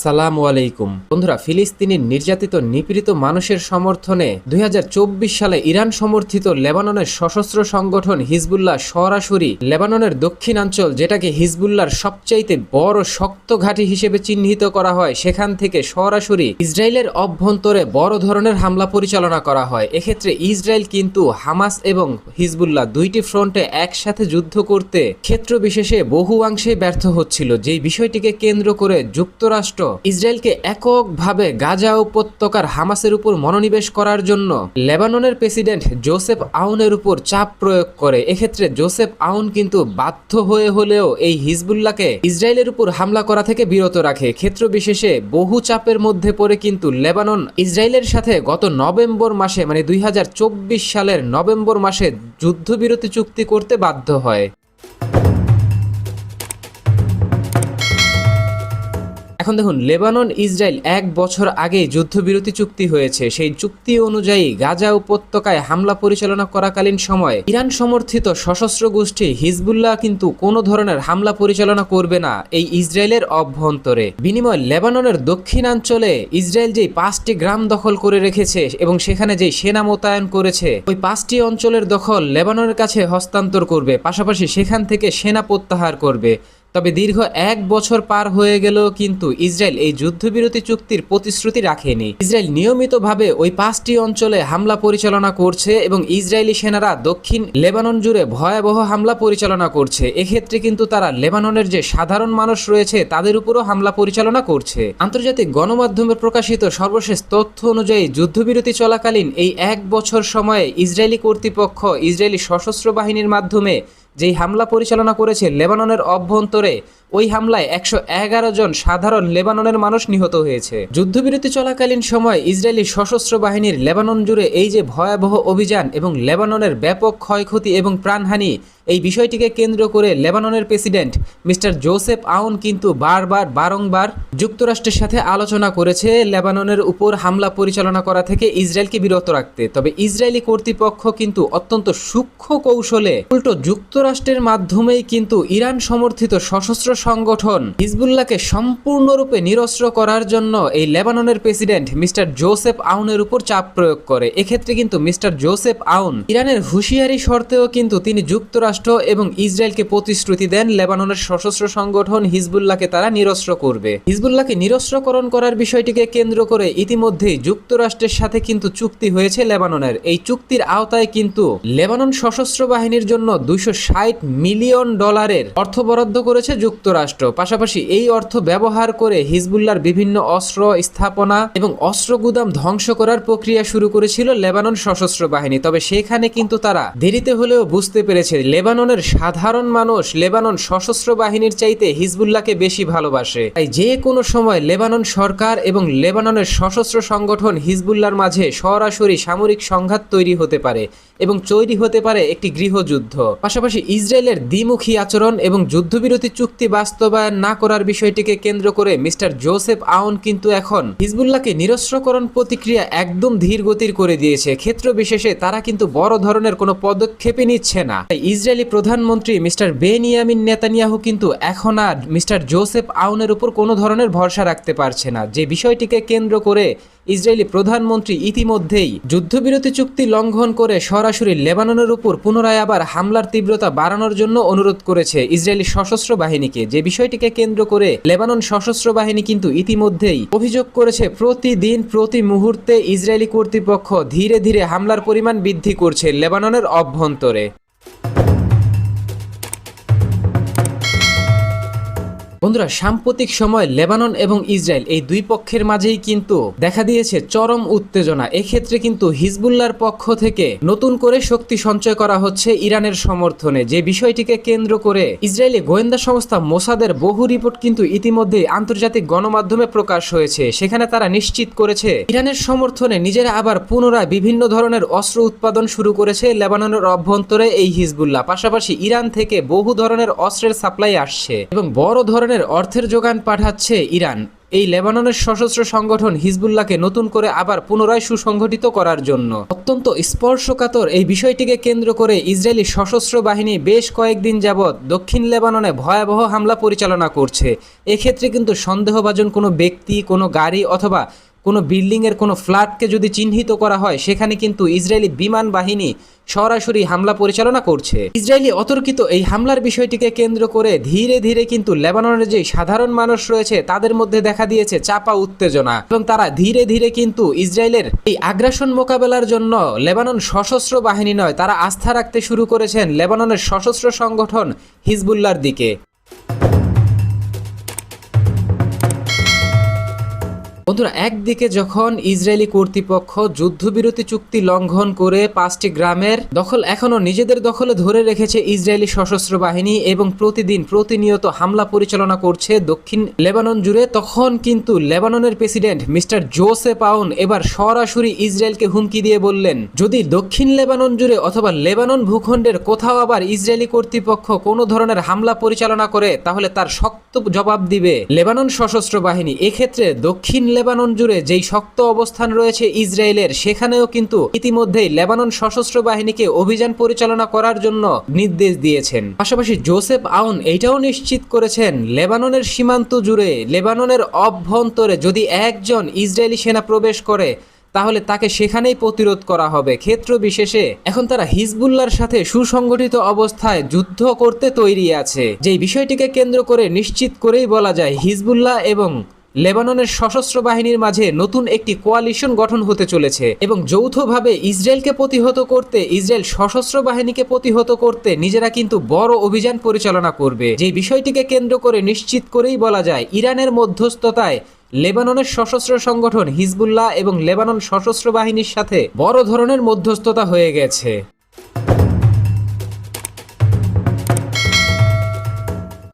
আসসালামু আলাইকুম। বন্ধুরা, ফিলিস্তিনের নির্যাতিত নিপীড়িত মানুষের সমর্থনে 2024 সালে ইরান সমর্থিত লেবাননের সশস্ত্র সংগঠন হিজবুল্লাহ সরাসরি লেবাননের দক্ষিণাঞ্চল, যেটাকে হিজবুল্লাহর সবচাইতে বড় শক্ত ঘাঁটি হিসেবে চিহ্নিত করা হয়, সেখান থেকে সরাসরি ইসরায়েলের অভ্যন্তরে বড় ধরনের হামলা পরিচালনা করা হয়। এক্ষেত্রে ইসরায়েল কিন্তু হামাস এবং হিজবুল্লাহ দুইটি ফ্রন্টে একসাথে যুদ্ধ করতে ক্ষেত্র বিশেষে বহু অংশে ব্যর্থ হচ্ছিল, যেই বিষয়টিকে কেন্দ্র করে যুক্তরাষ্ট্র ইসরায়েলকে এককভাবে গাজা উপত্যকার হামাসের উপর মনোনিবেশ করার জন্য লেবাননের প্রেসিডেন্ট জোসেফ আউনের উপর চাপ প্রয়োগ করে। এক্ষেত্রে জোসেফ আউন কিন্তু বাধ্য হয়ে হলেও এই হিজবুল্লাহকে ইসরায়েলের উপর হামলা করা থেকে বিরত রাখে। ক্ষেত্র বিশেষে বহু চাপের মধ্যে পড়ে কিন্তু লেবানন ইসরায়েলের সাথে গত নভেম্বর মাসে, মানে 2024 সালের নভেম্বর মাসে যুদ্ধবিরতি চুক্তি করতে বাধ্য হয়। এখন দেখুন, লেবানন ইসরায়েল 1 বছর আগে যুদ্ধবিরতি চুক্তি হয়েছে। সেই চুক্তি অনুযায়ী গাজা উপত্যকায় হামলা পরিচালনা করাকালীন সময় ইরান সমর্থিত সশস্ত্র গোষ্ঠী হিজবুল্লাহ কিন্তু কোনো ধরনের হামলা পরিচালনা করবে না এই ইসরায়েলের অভ্যন্তরে। বিনিময়ে লেবাননের দক্ষিণাঞ্চলে ইসরায়েল যেই 5টি গ্রাম দখল করে রেখেছে এবং সেখানে যেই সেনা মোতায়েন করেছে, ওই 5টি অঞ্চলের দখল লেবাননের কাছে হস্তান্তর করবে, পাশাপাশি সেখান থেকে সেনা প্রত্যাহার করবে। তবে দীর্ঘ 1 বছর পার হয়ে গেলেও কিন্তু ইসরায়েল এই যুদ্ধবিরতি চুক্তির প্রতিশ্রুতি রাখেনি। ইসরায়েল নিয়মিতভাবে ওই 5টি অঞ্চলে হামলা পরিচালনা করছে এবং ইসরায়েলি সেনারা দক্ষিণ লেবানন জুড়ে ভয়াবহ হামলা পরিচালনা করছে। এক্ষেত্রে কিন্তু তারা লেবাননের যে সাধারণ মানুষ রয়েছে তাদের উপরও হামলা পরিচালনা করছে। আন্তর্জাতিক গণমাধ্যমে প্রকাশিত সর্বশেষ তথ্য অনুযায়ী যুদ্ধবিরতি চলাকালীন এই 1 বছর সময়ে ইসরায়েলি কর্তৃপক্ষ ইসরায়েলি সশস্ত্র বাহিনীর মাধ্যমে যেই হামলা পরিচালনা করেছে লেবাননের অভ্যন্তরে, ওই হামলায় 111 জন সাধারণ লেবাননের মানুষ নিহত হয়েছে। যুদ্ধবিরতি চলাকালীন সময় ইসরায়েলি সশস্ত্র বাহিনীর লেবানন জুড়ে এই যে ভয়াবহ অভিযান এবং লেবাননের ব্যাপক ক্ষয়ক্ষতি এবং প্রাণহানি, এই বিষয়টিকে কেন্দ্র করে লেবাননের প্রেসিডেন্ট মিস্টার জোসেফ আউন কিন্তু বারংবার যুক্তরাষ্ট্রের সাথে আলোচনা করেছে লেবাননের উপর হামলা পরিচালনা করা থেকে ইসরায়েলকে বিরত রাখতে। তবে ইসরায়েলি কর্তৃপক্ষ কিন্তু অত্যন্ত সূক্ষ্ম কৌশলে উল্টো যুক্তরাষ্ট্রের মাধ্যমেই কিন্তু ইরান সমর্থিত সশস্ত্র সংগঠন হিজবুল্লাহকে সম্পূর্ণরূপে নিরস্ত্র করার জন্য এই লেবাননের প্রেসিডেন্ট মিস্টার জোসেফ আউনের উপর চাপ প্রয়োগ করে। এক্ষেত্রে কিন্তু মিস্টার জোসেফ আউন ইরানের হুঁশিয়ারি সত্ত্বেও কিন্তু তিনি যুক্তরাষ্ট্র এবং ইসরায়েলকে প্রতিশ্রুতি দেন লেবাননের সশস্ত্র সংগঠন হিজবুল্লাহকে তারা নিরস্ত্র করবে। হিজবুল্লাহকে নিরস্ত্রকরণ করার বিষয়টিকে কেন্দ্র করে ইতিমধ্যেই যুক্তরাষ্ট্রের সাথে কিন্তু চুক্তি হয়েছে লেবাননের। এই চুক্তির আওতায় কিন্তু লেবানন সশস্ত্র বাহিনীর জন্য $260 মিলিয়ন অর্থ বরাদ্দ করেছে যুক্তরাষ্ট্র। পাশাপাশি এই অর্থ ব্যবহার করে হিজবুল্লাহর বিভিন্ন অস্ত্র স্থাপনা এবং অস্ত্র গুদাম ধ্বংস করার প্রক্রিয়া শুরু করেছিল লেবানন সশস্ত্র বাহিনী। তবে সেখানে কিন্তু তারা দেরিতে হলেও বুঝতে পেরেছে লেবাননের সাধারণ মানুষ লেবানন সশস্ত্র বাহিনীর চাইতে হিজবুল্লাহকে বেশি ভালোবাসে। তাই যে কোনো সময় লেবানন সরকার এবং লেবাননের সশস্ত্র সংগঠন হিজবুল্লাহর মাঝে সরাসরি সামরিক সংঘাত তৈরি হতে পারে এবং তৈরি হতে পারে একটি গৃহযুদ্ধ। পাশাপাশি ইসরায়েলের দ্বিমুখী আচরণ এবং যুদ্ধবিরতি চুক্তি বাস্তবায়ন না করার বিষয়টিকে কেন্দ্র করে মিস্টার জোসেফ আউন কিন্তু এখন হিজবুল্লাহকে নিরস্ত্রকরণ প্রতিক্রিয়া একদম ধীর গতির করে দিয়েছে। ক্ষেত্র বিশেষে তারা কিন্তু বড় ধরনের কোনো পদক্ষেপই নিচ্ছে না। তাই ইসরায়েলি প্রধানমন্ত্রী মিস্টার বেনিয়ামিন নেতানিয়াহু কিন্তু এখন আর মিস্টার জোসেফ আউনের উপর কোনো ধরনের ভরসা রাখতে পারছে না। যে বিষয়টিকে কেন্দ্র করে ইসরায়েলি প্রধানমন্ত্রী ইতিমধ্যেই যুদ্ধবিরতি চুক্তি লঙ্ঘন করে সরাসরি লেবাননের উপর পুনরায় আবার হামলার তীব্রতা বাড়ানোর জন্য অনুরোধ করেছে ইসরায়েলি সশস্ত্র বাহিনীকে। যে বিষয়টিকে কেন্দ্র করে লেবানন সশস্ত্র বাহিনী কিন্তু ইতিমধ্যেই অভিযোগ করেছে প্রতিদিন প্রতি মুহূর্তে ইসরায়েলি কর্তৃপক্ষ ধীরে ধীরে হামলার পরিমাণ বৃদ্ধি করছে লেবাননের অভ্যন্তরে। বন্ধুরা, সাম্প্রতিক সময় লেবানন এবং ইসরায়েল এই দুই পক্ষের মাঝেই কিন্তু দেখা দিয়েছে চরম উত্তেজনা। এক্ষেত্রে কিন্তু হিজবুল্লাহর পক্ষ থেকে নতুন করে শক্তি সঞ্চয় করা হচ্ছে ইরানের সমর্থনে। যে বিষয়টিকে কেন্দ্র করে ইসরায়েলি গোয়েন্দা সংস্থা মোসাদের বহু রিপোর্ট কিন্তু ইতিমধ্যেই আন্তর্জাতিক গণমাধ্যমে প্রকাশ হয়েছে। সেখানে তারা নিশ্চিত করেছে ইরানের সমর্থনে নিজেরা আবার পুনরায় বিভিন্ন ধরনের অস্ত্র উৎপাদন শুরু করেছে লেবাননের অভ্যন্তরে এই হিজবুল্লাহ। পাশাপাশি ইরান থেকে বহু ধরনের অস্ত্রের সাপ্লাই আসছে এবং বড় ধরনের অর্থের যোগান পাঠাচ্ছে ইরান। এই লেবাননের সশস্ত্র সংগঠন হিজবুল্লাহকে নতুন করে আবার পুনরায় সুসংগঠিত করার জন্য। অত্যন্ত স্পর্শকাতর এই বিষয়টিকে কেন্দ্র করে ইসরায়েলি সশস্ত্র বাহিনী বেশ কয়েকদিন যাবৎ দক্ষিণ লেবাননে ভয়াবহ হামলা পরিচালনা করছে। এক্ষেত্রে কিন্তু সন্দেহভাজন কোনো ব্যক্তি, কোনো গাড়ি অথবা কোনো বিল্ডিংয়ের কোনো ফ্ল্যাটকে যদি চিহ্নিত করা হয়, সেখানে কিন্তু ইসরায়েলি বিমান বাহিনী সরাসরি হামলা পরিচালনা করছে। ইসরায়েলি অতর্কিত এই হামলার বিষয়টিকে কেন্দ্র করে ধীরে ধীরে কিন্তু লেবাননের যে সাধারণ মানুষ রয়েছে তাদের মধ্যে দেখা দিয়েছে চাপা উত্তেজনা, এবং তারা ধীরে ধীরে কিন্তু ইসরায়েলের এই আগ্রাসন মোকাবেলার জন্য লেবানন সশস্ত্র বাহিনী নয়, তারা আস্থা রাখতে শুরু করেছেন লেবাননের সশস্ত্র সংগঠন হিজবুল্লাহর দিকে। বন্ধুরা, একদিকে যখন ইসরায়েলি কর্তৃপক্ষ যুদ্ধবিরতি চুক্তি লঙ্ঘন করে 5টি গ্রামের দখল এখনও নিজেদের দখলে ধরে রেখেছে ইসরায়েলি সশস্ত্র বাহিনী এবং প্রতিনিয়ত হামলা পরিচালনা করছে দক্ষিণ লেবানন জুড়ে, তখন কিন্তু লেবাননের প্রেসিডেন্ট মিস্টার জোসেফ আউন এবার সরাসরি ইসরায়েলকে হুমকি দিয়ে বললেন, যদি দক্ষিণ লেবানন জুড়ে অথবা লেবানন ভূখণ্ডের কোথাও আবার ইসরায়েলি কর্তৃপক্ষ কোনো ধরনের হামলা পরিচালনা করে তাহলে তার শক্ত জবাব দিবে লেবানন সশস্ত্র বাহিনী। এক্ষেত্রে দক্ষিণ লেবানন জুড়ে যেই শক্ত অবস্থান রয়েছে ইসরায়েলের, সেখানেও কিন্তু ইতিমধ্যেই লেবানন সশস্ত্র বাহিনীকে অভিযান পরিচালনা করার জন্য নির্দেশ দিয়েছেন। পাশাপাশি জোসেফ আউন এইটাও নিশ্চিত করেছেন, লেবাননের সীমান্ত জুড়ে লেবাননের অভ্যন্তরে যদি একজন ইসরায়েলি সেনা প্রবেশ করে তাহলে তাকে সেখানেই প্রতিরোধ করা হবে। ক্ষেত্র বিশেষে এখন তারা হিজবুল্লাহর সাথে সুসংগঠিত অবস্থায় যুদ্ধ করতে তৈরি আছে। যেই বিষয়টিকে কেন্দ্র করে নিশ্চিত করেই বলা যায় হিজবুল্লাহ এবং লেবাননের সশস্ত্র বাহিনীর মাঝে নতুন একটি কোয়ালিশন গঠন হতে চলেছে এবং যৌথভাবে ইসরায়েলকে প্রতিহত করতে, ইসরায়েল সশস্ত্র বাহিনীকে প্রতিহত করতে নিজেরা কিন্তু বড় অভিযান পরিচালনা করবে। যে বিষয়টিকে কেন্দ্র করে নিশ্চিত করেই বলা যায় ইরানের মধ্যস্থতায় লেবাননের সশস্ত্র সংগঠন হিজবুল্লাহ এবং লেবানন সশস্ত্র বাহিনীর সাথে বড় ধরনের মধ্যস্থতা হয়ে গেছে।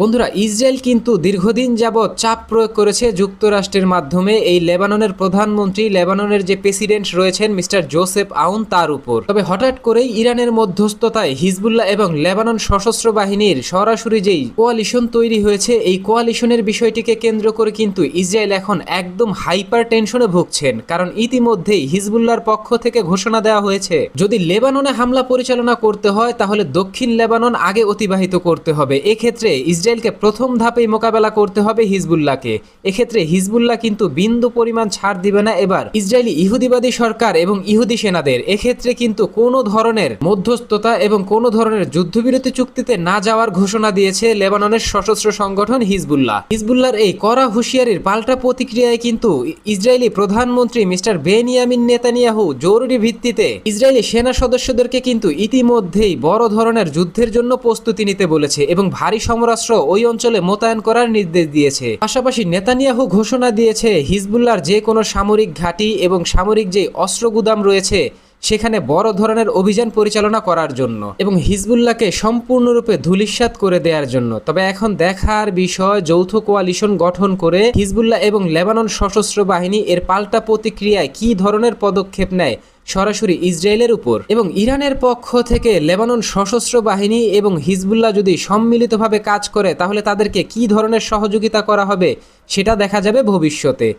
বন্ধুরা, ইসরায়েল কিন্তু দীর্ঘদিন যাবৎ চাপ প্রয়োগ করেছে যুক্তরাষ্ট্রের মাধ্যমে এই লেবাননের প্রধানমন্ত্রী, লেবাননের যে প্রেসিডেন্ট রয়েছেন মিস্টার জোসেফ আউন তার উপর। তবে হঠাৎ করেই ইরানের মধ্যস্থতায় হিজবুল্লাহ এবং লেবানন সশস্ত্র বাহিনীর সরাসরি যেই কোয়ালিশন তৈরি হয়েছে, এই কোয়ালিশনের বিষয়টিকে কেন্দ্র করে কিন্তু ইসরায়েল এখন একদম হাইপার টেনশনে ভুগছেন। কারণ ইতিমধ্যেই হিজবুল্লাহর পক্ষ থেকে ঘোষণা দেওয়া হয়েছে, যদি লেবাননে হামলা পরিচালনা করতে হয় তাহলে দক্ষিণ লেবানন আগে অতিবাহিত করতে হবে। এক্ষেত্রে ইসরায়েলকে প্রথম ধাপেই মোকাবেলা করতে হবে হিজবুল্লাহকে। এক্ষেত্রে হিজবুল্লাহ কিন্তু বিন্দু পরিমাণ ছাড় দিবে না এবার ইসরায়েলি ইহুদিবাদী সরকার এবং ইহুদি সেনাদের। এক্ষেত্রে কিন্তু কোনো ধরনের মধ্যস্থতা এবং কোনো ধরনের যুদ্ধবিরতি চুক্তিতে না যাওয়ার ঘোষণা দিয়েছে লেবাননের সশস্ত্র সংগঠন হিজবুল্লাহ। হিজবুল্লাহর এই কড়া হুঁশিয়ারির পাল্টা প্রতিক্রিয়ায় কিন্তু ইসরায়েলি প্রধানমন্ত্রী মিস্টার বেনিয়ামিন নেতানিয়াহু জরুরি ভিত্তিতে ইসরায়েলি সেনা সদস্যদেরকে কিন্তু ইতিমধ্যেই বড় ধরনের যুদ্ধের জন্য প্রস্তুতি নিতে বলেছে এবং ভারী সমরাস্ত্র ওই অঞ্চলে মোতায়েন করার নির্দেশ দিয়েছে। পাশাপাশি নেতানিয়াহু ঘোষণা দিয়েছে হিজবুল্লাহর যে কোনো সামরিক ঘাঁটি এবং সামরিক যে অস্ত্র গুদাম রয়েছে সেখানে বড় ধরনের অভিযান পরিচালনা করার জন্য এবং হিজবুল্লাহকে সম্পূর্ণরূপে ধূলিসাৎ করে দেওয়ার জন্য। তবে এখন দেখার বিষয় যৌথ কোয়ালিশন গঠন করে হিজবুল্লাহ এবং লেবানন সশস্ত্র বাহিনী এর পাল্টা প্রতিক্রিয়ায় কী ধরনের পদক্ষেপ নেয় সরাসরি ইসরায়েলের উপর। এবং ইরানের পক্ষ থেকে লেবানন সশস্ত্র বাহিনী এবং হিজবুল্লাহ যদি সম্মিলিতভাবে কাজ করে তাহলে তাদেরকে কী ধরনের সহযোগিতা করা হবে সেটা দেখা যাবে ভবিষ্যতে।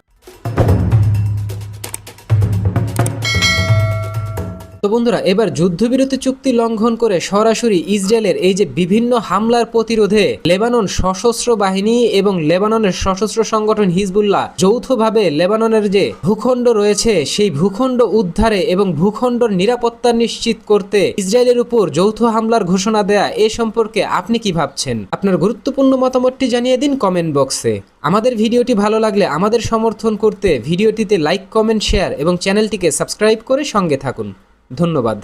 তো বন্ধুরা, এবার যুদ্ধবিরতি চুক্তি লঙ্ঘন করে সরাসরি ইসরায়েলের এই যে বিভিন্ন হামলার প্রতিরোধে লেবানন সশস্ত্র বাহিনী এবং লেবাননের সশস্ত্র সংগঠন হিজবুল্লাহ যৌথভাবে লেবাননের যে ভূখণ্ড রয়েছে সেই ভূখণ্ড উদ্ধারে এবং ভূখণ্ডর নিরাপত্তা নিশ্চিত করতে ইসরায়েলের উপর যৌথ হামলার ঘোষণা দেয়া, এ সম্পর্কে আপনি কি ভাবছেন? আপনার গুরুত্বপূর্ণ মতামতটি জানিয়ে দিন কমেন্ট বক্সে। আমাদের ভিডিওটি ভালো লাগলে আমাদের সমর্থন করতে ভিডিওটিতে লাইক, কমেন্ট, শেয়ার এবং চ্যানেলটিকে সাবস্ক্রাইব করে সঙ্গে থাকুন। ধন্যবাদ।